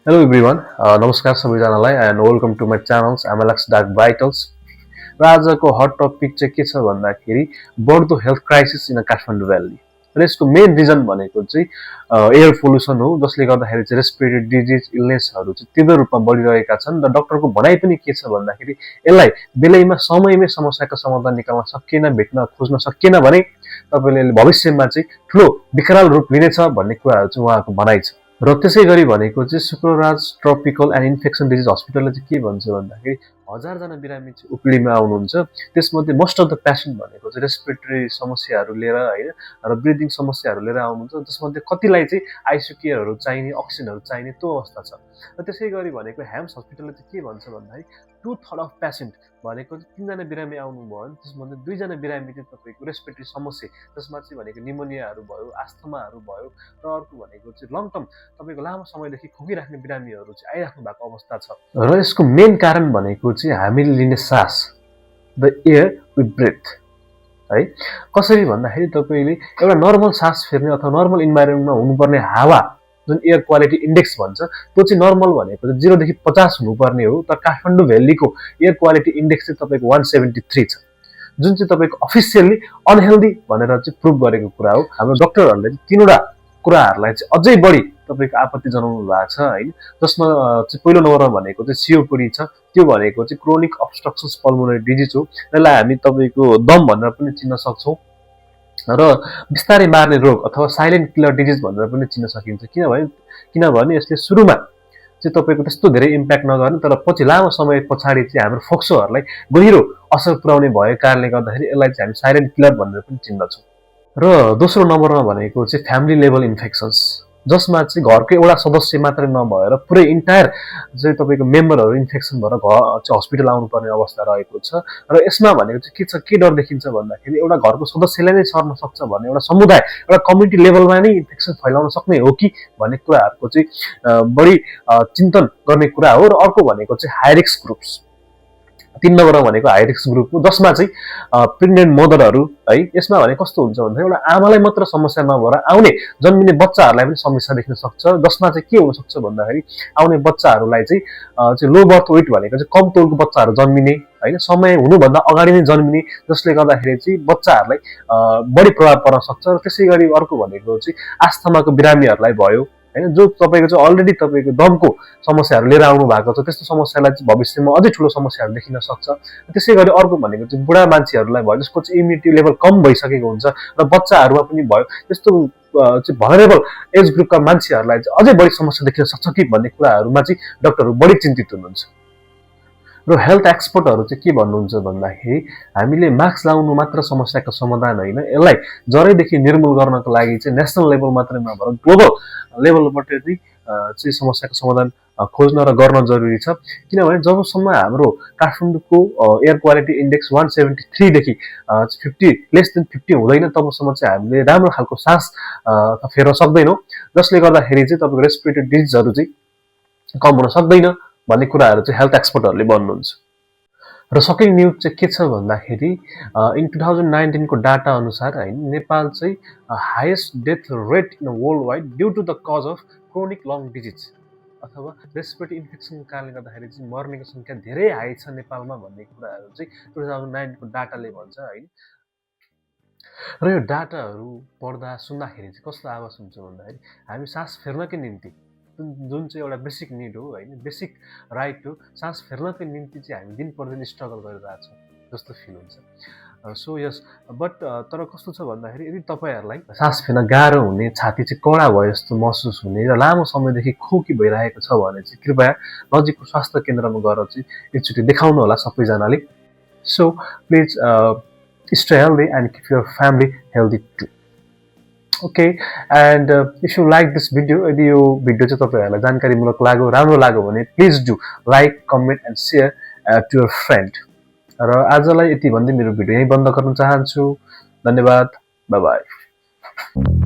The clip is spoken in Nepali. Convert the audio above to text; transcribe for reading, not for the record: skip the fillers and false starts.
Hello everyone, नमस्कार सबैजनालाई and welcome to my channels MLX dark vitals. र आजको हट टपिक चाहिँ के छ भन्दाखेरि बढ्दो health crisis in Kathmandu valley. र यसको मेन रिजन भनेको चाहिँ एयर पोल्युसन हो, जसले गर्दाखेरि चाहिँ रेस्पिरेटरी डिजिज इलनेसहरू चाहिँ तीव्र रूपमा बढिरहेका छन्। र डाक्टरको भनाइ पनि के छ भन्दाखेरि यसलाई बेलैमा समयमै समस्याको समाधान निकाल्न सकिएन, भेट्न खोज्न सकिएन भने तपाईँले भविष्यमा चाहिँ ठुलो विकराल रूप लिनेछ भन्ने कुराहरू चाहिँ उहाँको भनाइ छ। र त्यसै गरी भनेको चाहिँ Shukraraj tropical and infection disease हस्पिटलले चाहिँ के भन्छ भन्दाखेरि 1000जना बिरामी चाहिँ ओपिडीमा आउनुहुन्छ। त्यसमध्ये मोस्ट अफ द पेसेन्ट भनेको चाहिँ रेस्पिरेटरी समस्याहरू लिएर हैन र ब्रिदिङ समस्याहरू लिएर आउनुहुन्छ, जसमध्ये कतिलाई चाहिँ आइसियु केयरहरू चाहिने, अक्सिजनहरू चाहिने त्यो अवस्था छ। र त्यसै गरी भनेको ह्याम्स हस्पिटलले चाहिँ के भन्छ भन्दाखेरि 2/3 अफ पेसेन्ट भनेको 3जना बिरामी आउनुभयो भने त्यसमध्ये 2जना बिरामी चाहिँ तपाईँको रेस्पिरेटरी समस्या, जसमा चाहिँ भनेको निमोनियाहरू भयो, आस्थमाहरू भयो, र अर्को भनेको चाहिँ लङ टर्म तपाईँको लामो समयदेखि खोकिराख्ने बिरामीहरू चाहिँ आइराख्नु भएको अवस्था छ। र यसको मेन कारण भनेको चाहिँ हामीले लिने सास, द एयर वी ब्रेथ है। कसरी भन्दाखेरि तपाईँले एउटा नर्मल सास फेर्ने अथवा नर्मल इन्भाइरोमेन्टमा हुनुपर्ने हावा जुन एयर क्वालिटी इन्डेक्स भन्छ त्यो चाहिँ नर्मल भनेको चाहिँ 0 देखि 50 हुनुपर्ने हो। तर काठमाडौँ भ्यालीको एयर क्वालिटी इन्डेक्स चाहिँ तपाईँको 173 छ, जुन चाहिँ तपाईँको अफिसियल्ली अनहेल्दी भनेर चाहिँ प्रुभ गरेको कुरा हो। हाम्रो डाक्टरहरूले तीनवटा कुराहरूलाई चाहिँ अझै बढी तपाईँको आपत्ति जनाउनु भएको छ हैन, जसमा चाहिँ पहिलो नम्बरमा भनेको चाहिँ सिओपीडी छ। त्यो भनेको चाहिँ क्रोनिक अब्स्ट्रक्सन्स पल्मोनरी डिजिज हो। यसलाई हामी तपाईँको दम भनेर पनि चिन्न सक्छौँ र बिस्तारै मार्ने रोग अथवा साइलेन्ट किलर डिजिज भनेर पनि चिन्न सकिन्छ। किनभने यसले सुरुमा चाहिँ तपाईँको त्यस्तो धेरै इम्प्याक्ट नगर्ने, तर पछि लामो समय पछाडि चाहिँ हाम्रो फोक्सोहरूलाई गहिरो असर पुर्याउने भएको कारणले गर्दाखेरि यसलाई चाहिँ हामी साइलेन्ट किलर भनेर पनि चिन्दछौँ। र दोस्रो नम्बरमा भनेको चाहिँ फ्यामिली लेभल इन्फेक्सन्स, जसमा चाहिँ घरको एउटा सदस्य मात्रै नभएर पुरै इन्टायर चाहिँ तपाईँको मेम्बरहरू इन्फेक्सन भएर चाहिँ हस्पिटल आउनुपर्ने अवस्था रहेको छ। र यसमा भनेको चाहिँ के छ, के डर देखिन्छ भन्दाखेरि एउटा घरको सदस्यलाई नै सर्न सक्छ भन्ने, एउटा समुदाय, एउटा कम्युनिटी लेभलमा नै इन्फेक्सन फैलाउन सक्ने हो कि भन्ने कुराहरूको चाहिँ बढी चिन्तन गर्ने कुरा हो। र अर्को भनेको चाहिँ हाई रिस्क ग्रुप्स, 3 नम्बरमा भनेको हाई रिस्क ग्रुप हो, जसमा चाहिँ प्रेग्नेन्ट मदरहरू है। यसमा भने कस्तो हुन्छ भन्दाखेरि एउटा आमालाई मात्र समस्या नभएर आउने जन्मिने बच्चाहरूलाई पनि समस्या देख्न सक्छ। जसमा चाहिँ के हुनसक्छ भन्दाखेरि आउने बच्चाहरूलाई चाहिँ लो बर्थ वेट भनेको चाहिँ कम तौलको बच्चाहरू जन्मिने हैन, समय हुनुभन्दा अगाडि नै जन्मिने, जसले गर्दाखेरि चाहिँ बच्चाहरूलाई बढी प्रभाव पर्न सक्छ। र त्यसै गरी अर्को भनेको चाहिँ आस्थमाको बिरामीहरूलाई भयो हैन, जो तपाईँको चाहिँ अलरेडी तपाईँको दमको समस्याहरू लिएर आउनु भएको छ। त्यस्तो समस्यालाई चाहिँ भविष्यमा अझै ठुलो समस्याहरू देखिन सक्छ। त्यसै गरी अर्को भनेको चाहिँ बुढा मान्छेहरूलाई भयो, जसको चाहिँ इम्युनिटी लेभल कम भइसकेको हुन्छ, र बच्चाहरूमा पनि भयो। त्यस्तो चाहिँ भनरेबल एज ग्रुपका मान्छेहरूलाई चाहिँ अझै बढी समस्या देखिन सक्छ कि भन्ने कुराहरूमा चाहिँ डाक्टरहरू बढी चिन्तित हुनुहुन्छ। र हेल्थ एक्सपर्टहरू चाहिँ के भन्नुहुन्छ भन्दाखेरि हामीले मास्क लाउनु मात्र समस्याको समाधान होइन, यसलाई जरैदेखि निर्मूल गर्नको लागि चाहिँ नेसनल लेभल मात्रै नभएर ग्लोबल लेभलबाट चाहिँ समस्याको समाधान खोज्न र गर्न जरुरी छ। किनभने जबसम्म हाम्रो काठमाडौँको एयर क्वालिटी इन्डेक्स 173 देखि 50 लेस देन 50 हुँदैन, तबसम्म चाहिँ हामीले राम्रो खालको सास फेर्न सक्दैनौँ, जसले गर्दाखेरि चाहिँ तपाईँको रेस्पिरेटरी डिजिजहरू चाहिँ कम हुन सक्दैन भन्ने कुराहरू चाहिँ हेल्थ एक्सपर्टहरूले भन्नुहुन्छ। र सकिङ न्युज चाहिँ के छ भन्दाखेरि इन 2019 को डाटा अनुसार हैन, नेपाल चाहिँ highest death rate in world wide due to the cause of chronic lung disease अथवा रेस्पिरेटरी इन्फेक्सनको कारणले गर्दाखेरि चाहिँ मर्नेको संख्या धेरै हाई छ नेपालमा भन्ने कुराहरू चाहिँ 2009 को डाटाले भन्छ हैन। र यो डाटाहरू पढ्दा सुन्दाखेरि चाहिँ कस्तो आवाज हुन्छ भन्दाखेरि हामी सास फेर्नकै निम्ति जुन चाहिँ एउटा बेसिक निड हो हैन, बेसिक राइट हो, सास फेर्नकै निम्ति चाहिँ हामी दिन प्रतिदिन स्ट्रगल गरिरहेछौँ जस्तो फिल हुन्छ। सो यस बट तर कस्तो छ भन्दाखेरि यदि तपाईँहरूलाई सास फेर्न गाह्रो हुने, छाती चाहिँ कडा भयो जस्तो महसुस हुने र लामो समयदेखि खोकी भइरहेको छ भने चाहिँ कृपया नजिकको स्वास्थ्य केन्द्रमा गएर चाहिँ एकचोटि देखाउनु होला सबैजनाले। So please stay healthy and keep your family healthy too. Okay, and if you like this video, यदि यो भिडियो चाहिँ तपाईहरुलाई जानकारीमूलक लाग्यो, राम्रो लाग्यो भने please do like, comment and share to your friend. र आजलाई यति भन्दै मेरो भिडियो यही बन्द गर्न चाहन्छु। धन्यवाद, बाइ बाइ।